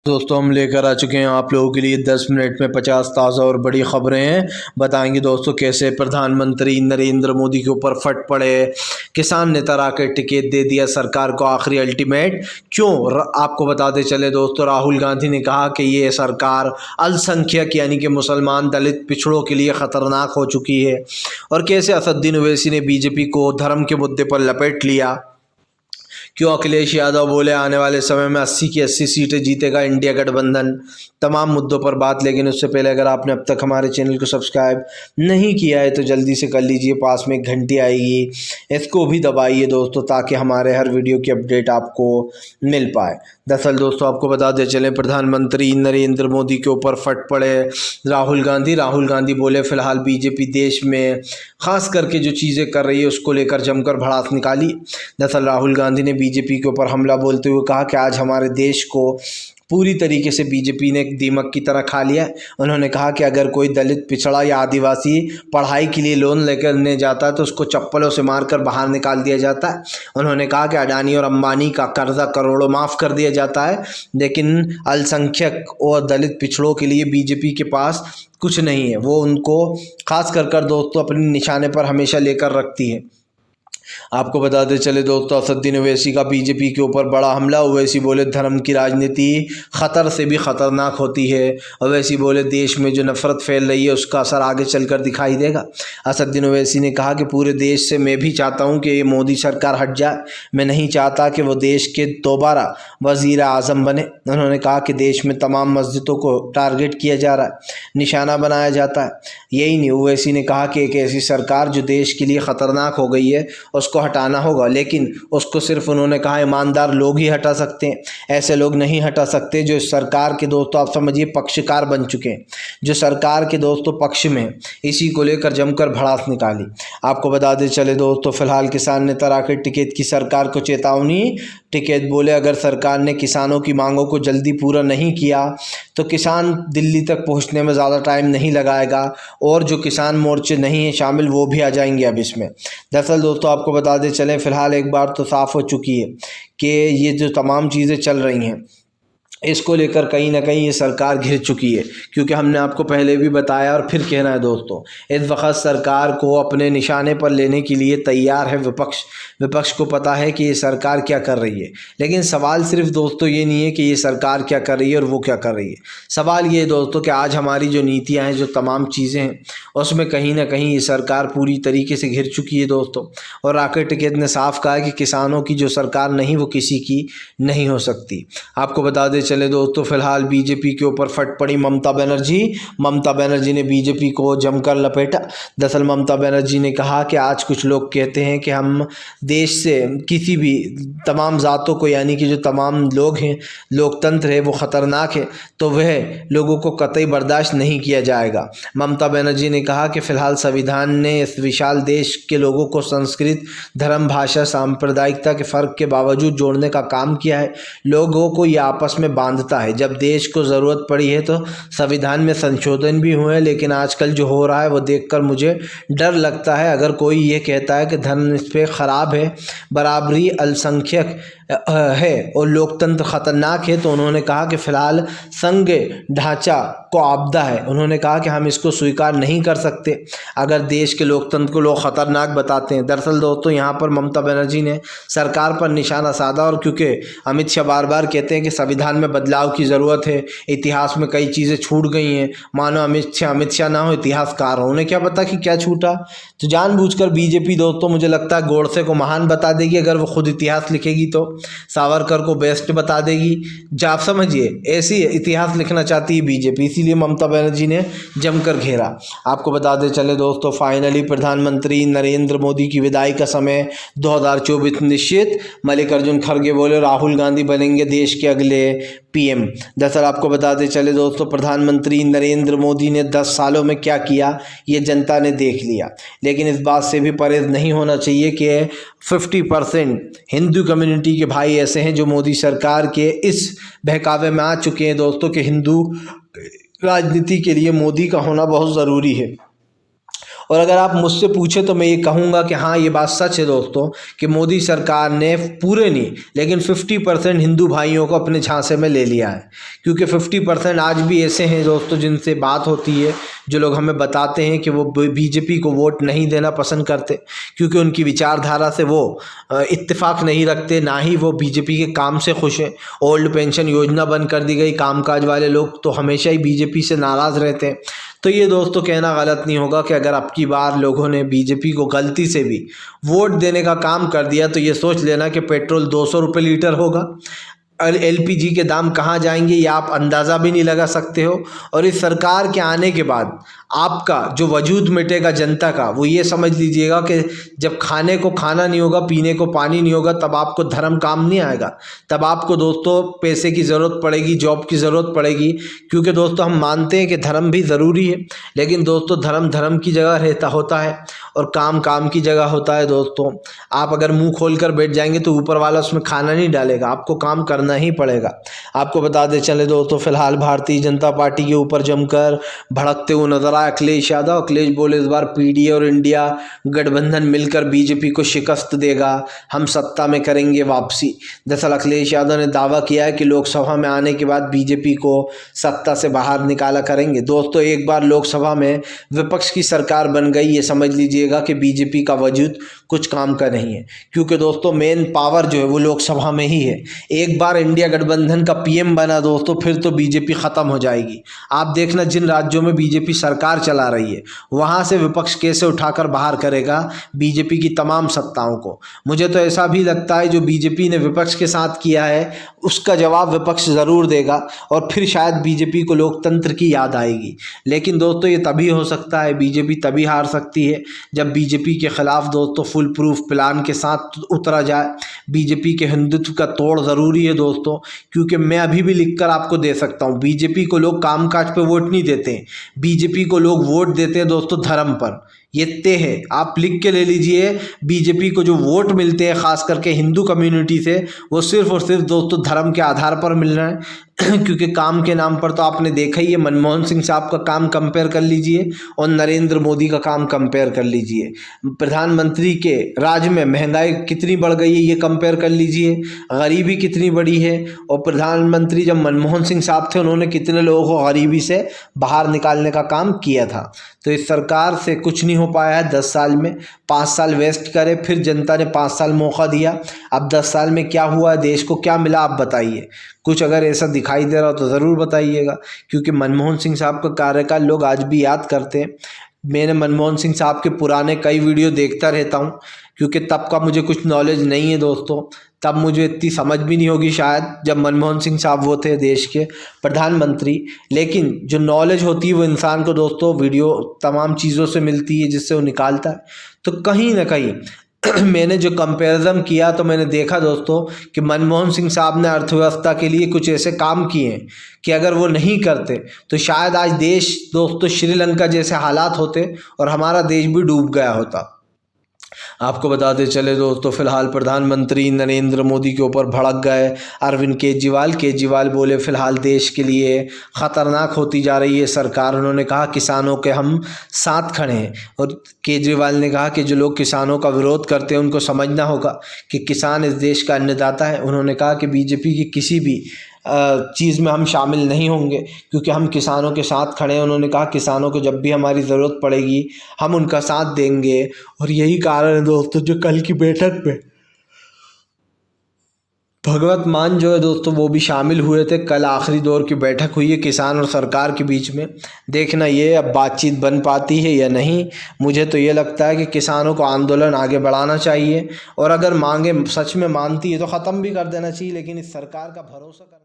दोस्तों हम लेकर आ चुके हैं आप लोगों के लिए 10 मिनट में 50 ताज़ा और बड़ी खबरें हैं। बताएंगे दोस्तों कैसे प्रधानमंत्री नरेंद्र मोदी के ऊपर फट पड़े, किसान नेता आकर टिकट दे दिया सरकार को आखिरी अल्टीमेट क्यों। आपको बताते चले दोस्तों, राहुल गांधी ने कहा कि ये सरकार अल्पसंख्यक यानी कि मुसलमान दलित पिछड़ों के लिए ख़तरनाक हो चुकी है। और कैसे असदुद्दीन ओवैसी ने बीजेपी को धर्म के मुद्दे पर लपेट लिया। क्यों अखिलेश यादव बोले आने वाले समय में 80 की 80 सीटें जीतेगा इंडिया गठबंधन। तमाम मुद्दों पर बात, लेकिन उससे पहले अगर आपने अब तक हमारे चैनल को सब्सक्राइब नहीं किया है तो जल्दी से कर लीजिए। पास में एक घंटी आएगी, इसको भी दबाइए दोस्तों, ताकि हमारे हर वीडियो की अपडेट आपको मिल पाए। दरअसल दोस्तों आपको बताते चलें, प्रधानमंत्री नरेंद्र मोदी के ऊपर फट पड़े राहुल गांधी बोले फिलहाल बीजेपी देश में खास करके जो चीज़ें कर रही है उसको लेकर जमकर भड़ास निकाली। दरअसल राहुल गांधी ने बीजेपी के ऊपर हमला बोलते हुए कहा कि आज हमारे देश को पूरी तरीके से बीजेपी ने एक दीमक की तरह खा लिया है। उन्होंने कहा कि अगर कोई दलित, पिछड़ा या आदिवासी पढ़ाई के लिए लोन लेकर जाता है तो उसको चप्पलों से मारकर बाहर निकाल दिया जाता है। उन्होंने कहा कि अडानी और अंबानी का कर्जा करोड़ों माफ़ कर दिया जाता है, लेकिन अल्पसंख्यक और दलित पिछड़ों के लिए बीजेपी के पास कुछ नहीं है। वो उनको खास कर दोस्तों अपने निशाने पर हमेशा लेकर रखती है। आपको बताते चले दोस्तों, असदुद्दीन ओवैसी का बीजेपी के ऊपर बड़ा हमला। ओवैसी बोले धर्म की राजनीति ख़तर से भी ख़तरनाक होती है। ओवैसी बोले देश में जो नफरत फैल रही है उसका असर आगे चलकर दिखाई देगा। असदुद्दीन ओवैसी ने कहा कि पूरे देश से मैं भी चाहता हूं कि ये मोदी सरकार हट जाए। मैं नहीं चाहता कि वो देश के दोबारा वज़ीर आज़म बने। उन्होंने कहा कि देश में तमाम मस्जिदों को टारगेट किया जा रहा है, निशाना बनाया जाता है। यही नहीं, ओवैसी ने कहा कि एक ऐसी सरकार जो देश के लिए ख़तरनाक हो गई है उसको हटाना होगा, लेकिन उसको सिर्फ उन्होंने कहा ईमानदार लोग ही हटा सकते हैं। ऐसे लोग नहीं हटा सकते जो इस सरकार के दोस्तों आप समझिए पक्षकार बन चुके हैं, जो सरकार के दोस्तों पक्ष में। इसी को लेकर जमकर भड़ास निकाली। आपको बताते चले दोस्तों, फिलहाल किसान नेता राकेश टिकैत की सरकार को चेतावनी। टिकैत बोले अगर सरकार ने किसानों की मांगों को जल्दी पूरा नहीं किया तो किसान दिल्ली तक पहुंचने में ज़्यादा टाइम नहीं लगाएगा, और जो किसान मोर्चे नहीं हैं शामिल वो भी आ जाएंगे अब इसमें। दरअसल दोस्तों आपको बताते चलें, फ़िलहाल एक बार तो साफ़ हो चुकी है कि ये जो तमाम चीज़ें चल रही हैं इसको लेकर कहीं ना कहीं ये सरकार घिर चुकी है। क्योंकि हमने आपको पहले भी बताया और फिर कहना है दोस्तों, इस वक्त सरकार को अपने निशाने पर लेने के लिए तैयार है विपक्ष को पता है कि ये सरकार क्या कर रही है। लेकिन सवाल सिर्फ दोस्तों ये नहीं है कि ये सरकार क्या कर रही है और वो क्या कर रही है। सवाल ये है दोस्तों कि आज हमारी जो नीतियाँ हैं, जो तमाम चीज़ें हैं, उसमें कहीं ना कहीं ये सरकार पूरी तरीके से घिर चुकी है दोस्तों। और राकेश टिकैत ने साफ कहा कि किसानों की जो सरकार नहीं वो किसी की नहीं हो सकती। आपको बता दें चले दोस्तों, फिलहाल बीजेपी के ऊपर फट पड़ी ममता बनर्जी ने बीजेपी को जमकर लपेटा। दरअसल ममता बनर्जी ने कहा कि आज कुछ लोग कहते हैं कि हम देश से किसी भी तमाम ज़ातों को, यानी कि जो तमाम लोग हैं, लोकतंत्र है वो ख़तरनाक है, तो वह लोगों को कतई बर्दाश्त नहीं किया जाएगा। ममता बनर्जी ने कहा कि फ़िलहाल संविधान ने इस विशाल देश के लोगों को संस्कृत, धर्म, भाषा, सांप्रदायिकता के फ़र्क के बावजूद जोड़ने का काम किया है। लोगों को ये आपस में बांधता है। जब देश को ज़रूरत पड़ी है तो संविधान में संशोधन भी हुए हैं, लेकिन आजकल जो हो रहा है वो देखकर मुझे डर लगता है। अगर कोई ये कहता है कि धर्म इस पर ख़राब है, बराबरी, अल्पसंख्यक है और लोकतंत्र ख़तरनाक है, तो उन्होंने कहा कि फ़िलहाल संघ ढांचा को आपदा है। उन्होंने कहा कि हम इसको स्वीकार नहीं कर सकते अगर देश के लोकतंत्र को लोग ख़तरनाक बताते हैं। दरअसल दोस्तों यहाँ पर ममता बनर्जी ने सरकार पर निशाना साधा, और क्योंकि अमित शाह बार बार कहते हैं कि संविधान में बदलाव की ज़रूरत है, इतिहास में कई चीज़ें छूट गई हैं, मानो अमित शाह ना हो इतिहासकार हो, उन्हें क्या पता कि क्या छूटा। तो जानबूझकर बीजेपी दोस्तों मुझे लगता है गोडसे को महान बता देगी अगर वो खुद इतिहास लिखेगी, तो सावरकर को बेस्ट बता देगी। जा आप समझिए, ऐसी इतिहास लिखना चाहती है बीजेपी, इसीलिए ममता बनर्जी ने जमकर घेरा। आपको बताते चले दोस्तों, फाइनली प्रधानमंत्री नरेंद्र मोदी की विदाई का समय 2024 निश्चित। मल्लिकार्जुन खड़गे बोले राहुल गांधी बनेंगे देश के अगले पीएम। दरअसल आपको बताते चले दोस्तों, प्रधानमंत्री नरेंद्र मोदी ने 10 सालों में क्या किया ये जनता ने देख लिया, लेकिन इस बात से भी परहेज नहीं होना चाहिए कि 50% हिंदू कम्युनिटी के भाई ऐसे हैं जो मोदी सरकार के इस बहकावे में आ चुके हैं दोस्तों कि हिंदू राजनीति के लिए मोदी का होना बहुत ज़रूरी है। और अगर आप मुझसे पूछे तो मैं ये कहूँगा कि हाँ, ये बात सच है दोस्तों कि मोदी सरकार ने पूरे नहीं लेकिन 50% हिंदू भाइयों को अपने झांसे में ले लिया है। क्योंकि 50% आज भी ऐसे हैं दोस्तों जिनसे बात होती है, जो लोग हमें बताते हैं कि वो बीजेपी को वोट नहीं देना पसंद करते क्योंकि उनकी विचारधारा से वो इत्तेफाक नहीं रखते, ना ही वो बीजेपी के काम से खुश हैं। ओल्ड पेंशन योजना बंद कर दी गई, कामकाज वाले लोग तो हमेशा ही बीजेपी से नाराज़ रहते हैं। तो ये दोस्तों कहना गलत नहीं होगा कि अगर अब की बार लोगों ने बीजेपी को गलती से भी वोट देने का काम कर दिया तो ये सोच लेना कि पेट्रोल 200 रुपये लीटर होगा और एलपीजी के दाम कहाँ जाएंगे ये आप अंदाज़ा भी नहीं लगा सकते हो। और इस सरकार के आने के बाद आपका जो वजूद मिटेगा जनता का, वो ये समझ लीजिएगा कि जब खाने को खाना नहीं होगा, पीने को पानी नहीं होगा, तब आपको धर्म काम नहीं आएगा। तब आपको दोस्तों पैसे की ज़रूरत पड़ेगी, जॉब की ज़रूरत पड़ेगी। क्योंकि दोस्तों हम मानते हैं कि धर्म भी ज़रूरी है, लेकिन दोस्तों धर्म धर्म की जगह रहता होता है और काम काम की जगह होता है। दोस्तों आप अगर मुंह खोल कर बैठ जाएंगे तो ऊपर वाला उसमें खाना नहीं डालेगा, आपको काम करना ही पड़ेगा। आपको बता दे चले दोस्तों, फिलहाल भारतीय जनता पार्टी के ऊपर जमकर भड़कते हुए नजर आए अखिलेश यादव। अखिलेश बोले इस बार पीडीए और इंडिया गठबंधन मिलकर बीजेपी को शिकस्त देगा, हम सत्ता में करेंगे वापसी। दरअसल अखिलेश यादव ने दावा किया है कि लोकसभा में आने के बाद बीजेपी को सत्ता से बाहर निकाला करेंगे। दोस्तों एक बार लोकसभा में विपक्ष की सरकार बन गई, ये समझ लीजिएगा कि बीजेपी का वजूद कुछ काम का नहीं है। क्योंकि दोस्तों मेन पावर जो है वो लोकसभा में ही है। एक बार इंडिया गठबंधन का पीएम बना दोस्तों, फिर तो बीजेपी खत्म हो जाएगी। आप देखना जिन राज्यों में बीजेपी सरकार चला रही है वहां से विपक्ष कैसे उठाकर बाहर करेगा बीजेपी की तमाम सत्ताओं को। मुझे तो ऐसा भी लगता है जो बीजेपी ने विपक्ष के साथ किया है उसका जवाब विपक्ष ज़रूर देगा और फिर शायद बीजेपी को लोकतंत्र की याद आएगी। लेकिन दोस्तों ये तभी हो सकता है, बीजेपी तभी हार सकती है जब बीजेपी के खिलाफ दोस्तों फुल प्रूफ प्लान के साथ उतरा जाए। बीजेपी के हिंदुत्व का तोड़ ज़रूरी है दोस्तों, क्योंकि मैं अभी भी लिखकर आपको दे सकता हूँ, बीजेपी को लोग कामकाज पे वोट नहीं देते हैं, बीजेपी को लोग वोट देते हैं दोस्तों धर्म पर। ये तय है, आप लिख के ले लीजिए। बीजेपी को जो वोट मिलते हैं खास करके हिंदू कम्युनिटी से, वो सिर्फ और सिर्फ दोस्तों धर्म के आधार पर मिल रहा है। क्योंकि काम के नाम पर तो आपने देखा ही है, मनमोहन सिंह साहब का काम कंपेयर कर लीजिए और नरेंद्र मोदी का काम कंपेयर कर लीजिए। प्रधानमंत्री के राज में महंगाई कितनी बढ़ गई है ये कंपेयर कर लीजिए, गरीबी कितनी बढ़ी है। और प्रधानमंत्री जब मनमोहन सिंह साहब थे उन्होंने कितने लोगों को गरीबी से बाहर निकालने का काम किया था। तो इस सरकार से कुछ नहीं हो पाया है 10 साल में। 5 साल वेस्ट करे, फिर जनता ने 5 साल मौका दिया। अब 10 साल में क्या हुआ, देश को क्या मिला, आप बताइए। कुछ अगर ऐसा दिखाई दे रहा हो तो ज़रूर बताइएगा, क्योंकि मनमोहन सिंह साहब का कार्यकाल लोग आज भी याद करते हैं। मैंने मनमोहन सिंह साहब के पुराने कई वीडियो देखता रहता हूँ, क्योंकि तब का मुझे कुछ नॉलेज नहीं है दोस्तों, तब मुझे इतनी समझ भी नहीं होगी शायद जब मनमोहन सिंह साहब वो थे देश के प्रधानमंत्री। लेकिन जो नॉलेज होती है वो इंसान को दोस्तों वीडियो तमाम चीज़ों से मिलती है जिससे वो निकालता है। तो कहीं ना कहीं मैंने जो कंपैरिजन किया तो मैंने देखा दोस्तों कि मनमोहन सिंह साहब ने अर्थव्यवस्था के लिए कुछ ऐसे काम किए हैं कि अगर वो नहीं करते तो शायद आज देश दोस्तों श्रीलंका जैसे हालात होते और हमारा देश भी डूब गया होता। आपको बताते चले दोस्तों, फिलहाल प्रधानमंत्री नरेंद्र मोदी के ऊपर भड़क गए अरविंद केजरीवाल बोले फिलहाल देश के लिए ख़तरनाक होती जा रही है सरकार। उन्होंने कहा किसानों के हम साथ खड़े हैं। और केजरीवाल ने कहा कि जो लोग किसानों का विरोध करते हैं उनको समझना होगा कि किसान इस देश का अन्नदाता है। उन्होंने कहा कि बीजेपी की किसी भी चीज़ में हम शामिल नहीं होंगे क्योंकि हम किसानों के साथ खड़े हैं। उन्होंने कहा किसानों को जब भी हमारी ज़रूरत पड़ेगी हम उनका साथ देंगे। और यही कारण है दोस्तों जो कल की बैठक में भगवत मान जो है दोस्तों वो भी शामिल हुए थे। कल आखिरी दौर की बैठक हुई है किसान और सरकार के बीच में। देखना ये अब बातचीत बन पाती है या नहीं। मुझे तो ये लगता है कि किसानों को आंदोलन आगे बढ़ाना चाहिए और अगर मांगे सच में मानती है तो ख़त्म भी कर देना चाहिए, लेकिन इस सरकार का भरोसा कर